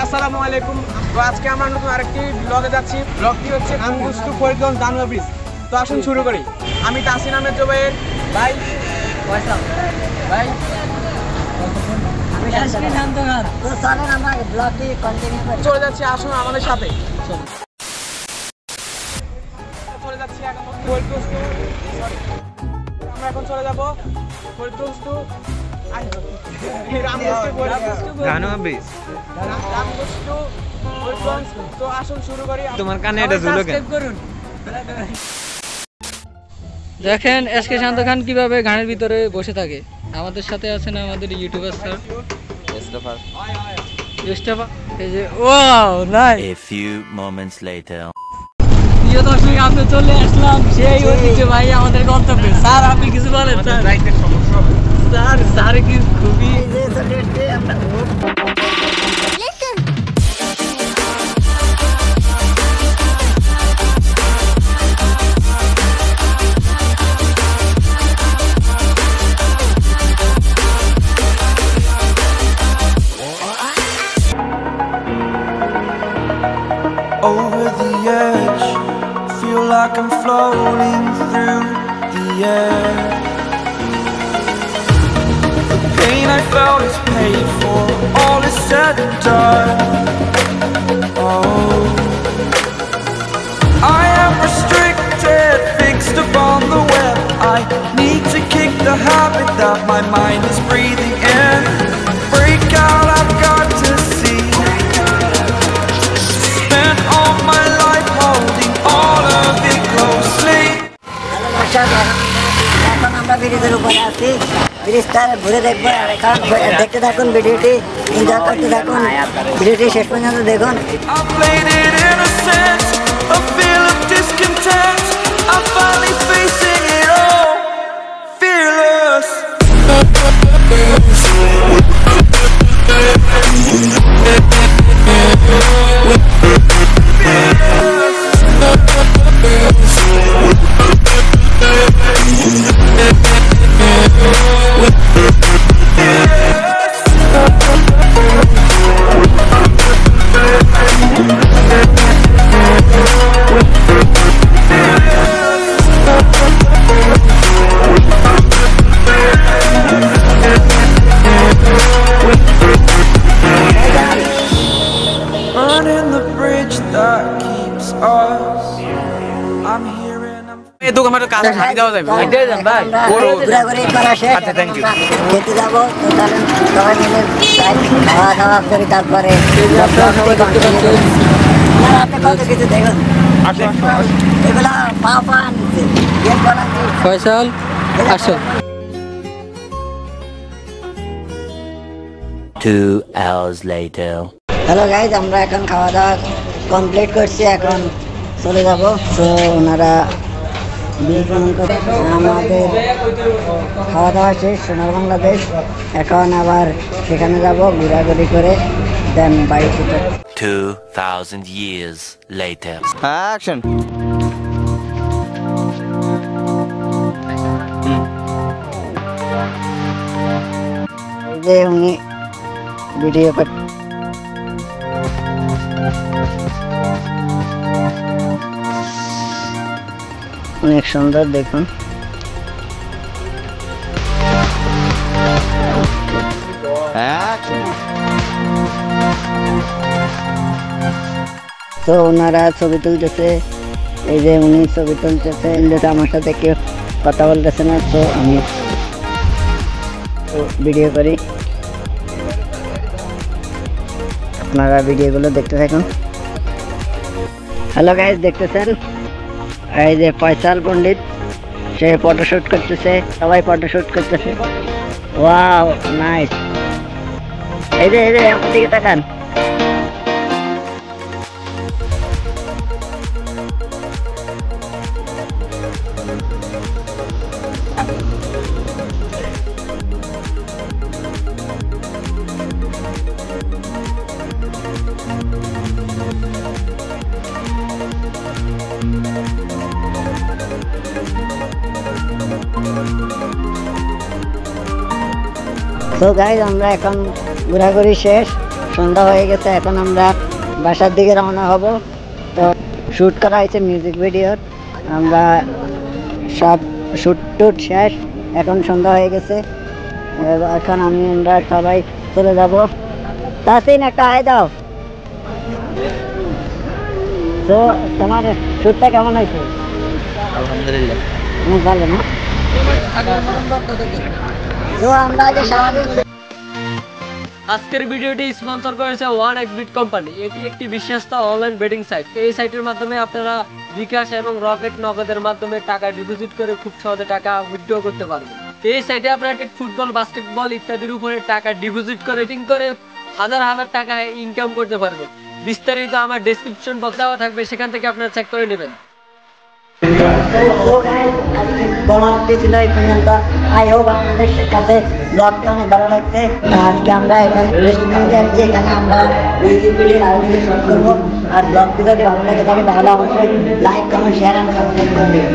আসসালামু আলাইকুম। তো আজকে আমরা নতুন আরেকটি ব্লগে যাচ্ছি। ব্লগটি হচ্ছে কুঙ্গুস টু ফরিদগঞ্জ দানুয়া ব্রিজ। তো আসুন শুরু করি। আমি তাসিন আহমেদ জুবাইর ভাই, ভাই চলে যাচ্ছি, আসুন আমাদের সাথে। চলে যাচ্ছি আমরা এখন চলে যাবো ফরিদগঞ্জ টু তো আসুন শুরু করি। তোমার কানে এটা ঝুলো কেন? দেখেন এসকে শান্ত খান কিভাবে গানের ভিতরে বসে থাকে। আমাদের সাথে আছেন আমাদের ইউটিউবার স্যার ইস্টাফা। এই যে wow nice. A few moments later. প্রিয় দর্শক, আমরা চলে আসলাম সেই ঐতিহ্যবাহী আমাদের গন্তব্যে। স্যার আপনি কিছু বলেন স্যার? স্যার কি খুবই over the edge, feel like I'm floating through the air. The pain I felt is paid for, all is said and done. Oh, I am restricted, fixed upon the web. I need to kick the habit that my mind is breathing in. Break out, I've got to see. Spent all my life holding all of it closely. এখন আমরা ব্রিজের উপরে আছি, ব্রিজটা ঘুরে দেখবো। আর এখন দেখতে থাকুন, ভিডিওটি এনজয় করতে থাকুন, ভিডিওটি শেষ পর্যন্ত দেখুন। I played it innocent, a feel of discontent. I'm finally facing it all, fearless. Burning the bridge that keeps us. I'm here and I'm এই দোকানটা কাজ হাতে দেওয়া যাবে ভাই। ঘোরাঘুরি করা শেষ, খেতে যাবো। তো চলেন সবাই মিলে খাওয়া দাওয়া করি, তারপরে কত কিছু দেখুন। এগুলা পা আনছে ফয়সাল আসো। 2 hours later. হ্যালো গাইজ, আমরা এখন খাওয়া দাওয়া কমপ্লিট করছি, এখন চলে যাব। তো ওনারা আমাদের খাওয়া দাওয়া শেষ সোনার বাংলাদেশ। এখন আবার সেখানে যাব ঘোরাঘুরি করে, দেন বাড়িতে। 2000 years later. Action. এই যে উনি ভিডিও করতে অনেক সুন্দর, দেখুন। তো ওনারা ছবি তুলতেছে, এই যে উনি ছবি তুলতেছে, যেটা আমার সাথে কেউ কথা বলতেছে না, তো আমি ভিডিও করি। আপনারা ভিডিওগুলো দেখতে থাকুন। হ্যালো গাইজ, দেখতেছেন এই যে ফয়সাল পণ্ডিত, সে ফটোশুট করতেছে, সবাই ফটোশুট করতেছে। Wow nice. এই যে আমার দিকে তাকান। তো গাইজ আমরা এখন ঘোরাঘুরি শেষ, সন্ধ্যা হয়ে গেছে, এখন আমরা বাসার দিকে রওনা হব। তো শ্যুট করা হয়েছে মিউজিক ভিডিওর, আমরা সব শ্যুট টুট শেষ, এখন সন্ধ্যা হয়ে গেছে। এখন আমরা সবাই চলে যাব। তাসিন একটা আয় দাও। তো তোমার শ্যুটটা কেমন হয়েছে? আলহামদুলিল্লাহ। অনেক ভালো না? তো আমরা আগে সারাদিন আজকের ভিডিওটি স্পন্সর করেছে ওয়ান এক্স বিট কোম্পানি। এটি একটি বিশ্বস্ত অনলাইন বেটিং সাইট। এই সাইটের মাধ্যমে আপনারা বিকাশ এবং রকেট নগদের মাধ্যমে টাকা ডিপোজিট করে খুব সহজে টাকা উইথড্র করতে পারবেন। এই সাইটে আপনারা ফুটবল, বাস্কেটবল ইত্যাদির উপরে টাকা ডিপোজিট করে বেটিং করে হাজার হাজার টাকা ইনকাম করতে পারবেন। বিস্তারিত আমার ডেসক্রিপশন বক্সে দেওয়া থাকবে, সেখান থেকে আপনারা চেক করে নেবেন। বলাতে ছিল এই পর্যন্ত। আই হোপ আপনাদের কাছে ব্লগটা অনেক ভালো লাগছে। আজকে আমরা এখানে রেস্টুরেন্টে যাচ্ছি, এখানে আমরা ভিডিও আয়োজন করবো। আর ব্লগটি যদি ভালো লাগে থাকে তাহলে অবশ্যই লাইক, কমেন্ট, শেয়ার এবং সাবস্ক্রাইব করবেন।